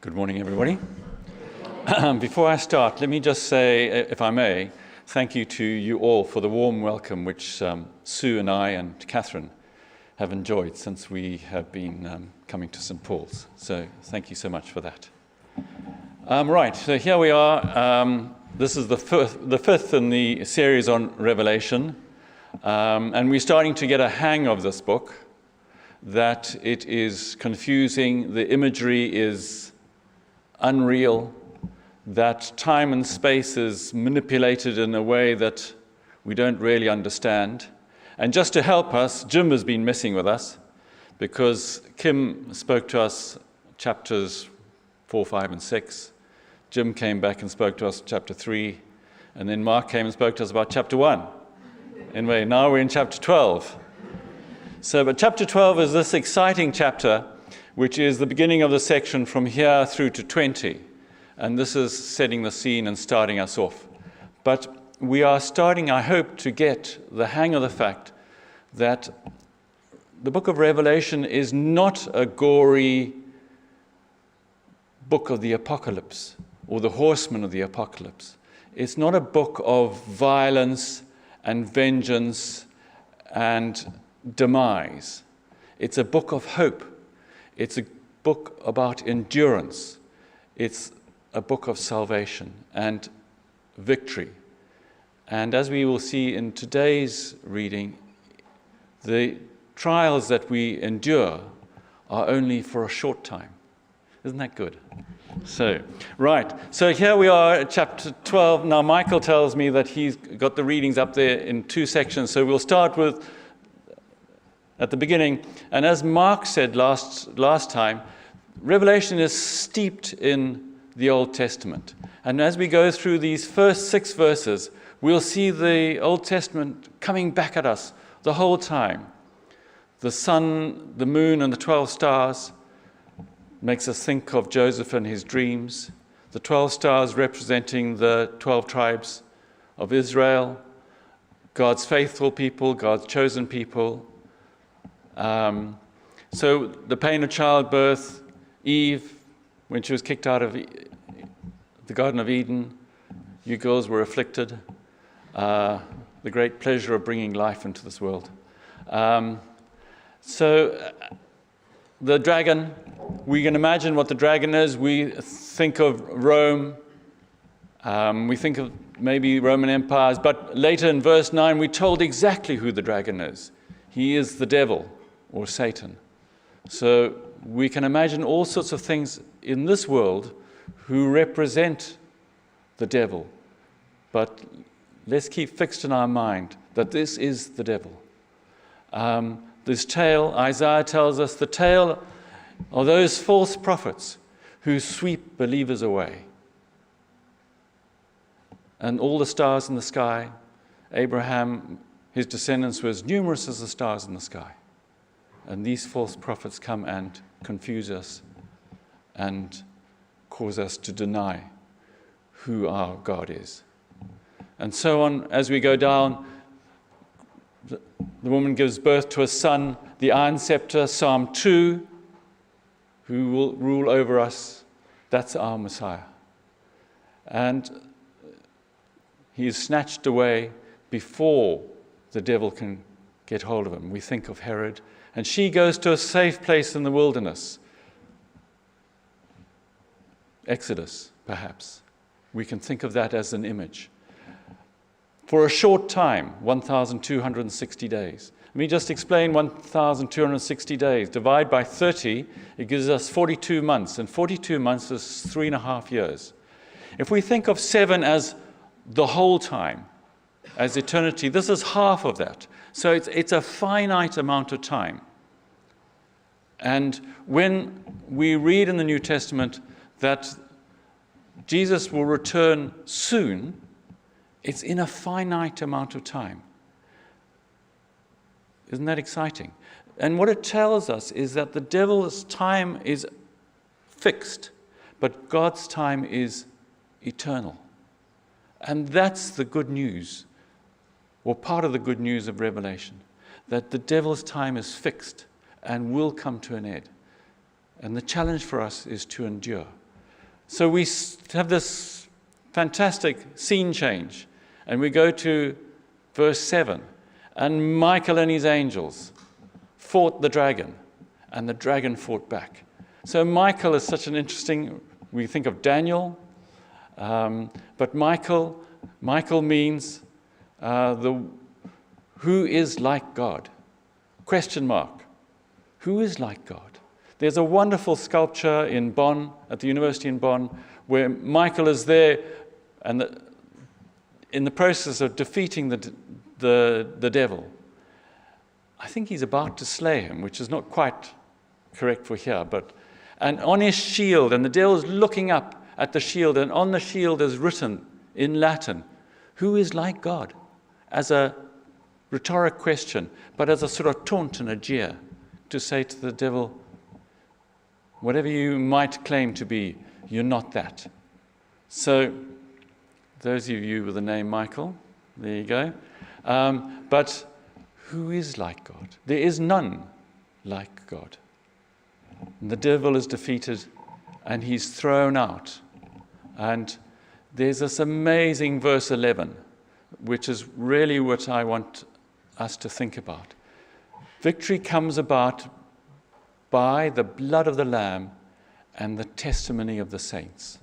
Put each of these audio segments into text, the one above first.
Good morning, everybody. Before I start, let me just say, if I may, thank you to you all for the warm welcome which Sue and I and Catherine have enjoyed since we have been coming to St. Paul's. So thank you so much for that. Right, so here we are. This is the fifth in the series on Revelation. And we're starting to get a hang of this book, that it is confusing, the imagery is unreal, that time and space is manipulated in a way that we don't really understand. And just to help us, Jim has been messing with us, because Kim spoke to us chapters 4, 5, and 6. Jim came back and spoke to us chapter 3, and then Mark came and spoke to us about chapter 1. Anyway, now we're in chapter 12. But chapter 12 is this exciting chapter, which is the beginning of the section from here through to 20. And this is setting the scene and starting us off. But we are starting, I hope, to get the hang of the fact that the book of Revelation is not a gory book of the apocalypse or the horsemen of the apocalypse. It's not a book of violence and vengeance and demise. It's a book of hope. It's a book about endurance. It's a book of salvation and victory. And as we will see in today's reading, the trials that we endure are only for a short time. Isn't that good? So here we are at chapter 12. Now, Michael tells me that he's got the readings up there in two sections, so we'll start with at the beginning. And as Mark said last time, Revelation is steeped in the Old Testament. And as we go through these first 6 verses, we'll see the Old Testament coming back at us the whole time. The sun, the moon, and the 12 stars makes us think of Joseph and his dreams. The 12 stars representing the 12 tribes of Israel, God's faithful people, God's chosen people. So the pain of childbirth, Eve, when she was kicked out of the Garden of Eden, you girls were afflicted. The great pleasure of bringing life into this world. So the dragon, we can imagine what the dragon is. We think of Rome. We think of maybe Roman empires. But later in verse 9, we're told exactly who the dragon is. He is the devil, or Satan. So we can imagine all sorts of things in this world who represent the devil. But let's keep fixed in our mind that this is the devil. This tale, Isaiah tells us, the tale of those false prophets who sweep believers away. And all the stars in the sky, Abraham, his descendants were as numerous as the stars in the sky. And these false prophets come and confuse us and cause us to deny who our God is. And so on, as we go down, the woman gives birth to a son, the iron scepter, Psalm 2, who will rule over us. That's our Messiah. And he is snatched away before the devil can get hold of him. We think of Herod. And she goes to a safe place in the wilderness. Exodus, perhaps. We can think of that as an image. For a short time, 1,260 days. Let me just explain 1,260 days. Divide by 30, it gives us 42 months. And 42 months is 3.5 years. If we think of 7 as the whole time, as eternity, this is half of that. So it's a finite amount of time. And when we read in the New Testament that Jesus will return soon, it's in a finite amount of time. Isn't that exciting? And what it tells us is that the devil's time is fixed, but God's time is eternal. And that's the good news, or part of the good news of Revelation, that the devil's time is fixed and will come to an end. And the challenge for us is to endure. So we have this fantastic scene change, and we go to verse 7. And Michael and his angels fought the dragon, and the dragon fought back. So Michael is such an interesting, we think of Daniel, but Michael means who is like God? Question mark. Who is like God? There's a wonderful sculpture in Bonn, at the university in Bonn, where Michael is there and in the process of defeating the devil. I think he's about to slay him, which is not quite correct for here, and on his shield, and the devil's looking up at the shield, and on the shield is written in Latin, who is like God? As a rhetoric question, but as a sort of taunt and a jeer, to say to the devil, whatever you might claim to be, you're not that. So, those of you with the name Michael, there you go. But who is like God? There is none like God. And the devil is defeated and he's thrown out. And there's this amazing verse 11, which is really what I want us to think about. Victory comes about by the blood of the Lamb and the testimony of the saints.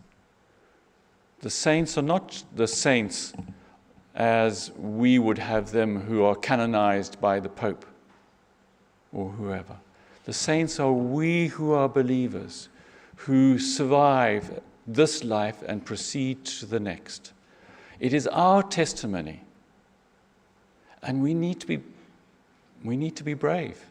The saints are not the saints as we would have them who are canonized by the Pope or whoever. The saints are we who are believers, who survive this life and proceed to the next. It is our testimony, and we need to be brave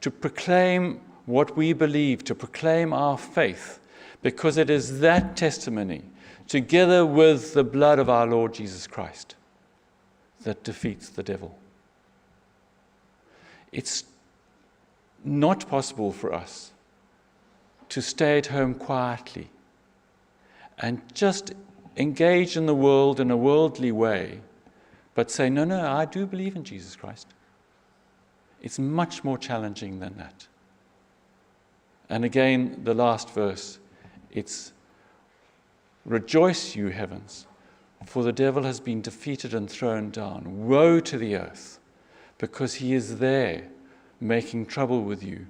to proclaim what we believe, to proclaim our faith, because it is that testimony, together with the blood of our Lord Jesus Christ, that defeats the devil. It's not possible for us to stay at home quietly and just engage in the world in a worldly way, but say, no, I do believe in Jesus Christ. It's much more challenging than that. And again, the last verse, it's, rejoice, you heavens, for the devil has been defeated and thrown down. Woe to the earth, because he is there making trouble with you,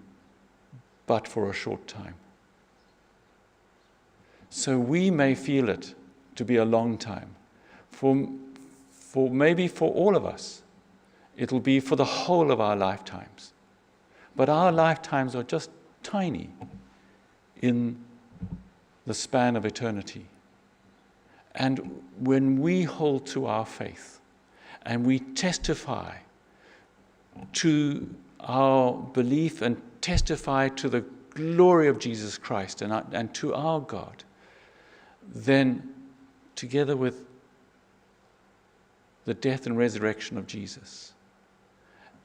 but for a short time. So we may feel it to be a long time. For maybe for all of us, it'll be for the whole of our lifetimes. But our lifetimes are just tiny in the span of eternity. And when we hold to our faith and we testify to our belief and testify to the glory of Jesus Christ and to our God, then together with the death and resurrection of Jesus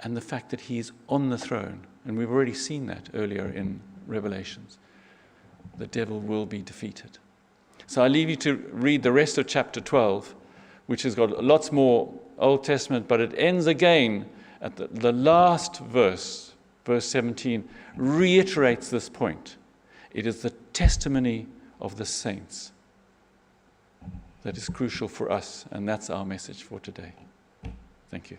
and the fact that he is on the throne, and we've already seen that earlier in Revelations, the devil will be defeated. So I leave you to read the rest of chapter 12, which has got lots more Old Testament, but it ends again at the last verse, verse 17, reiterates this point. It is the testimony of the saints that is crucial for us, and that's our message for today. Thank you.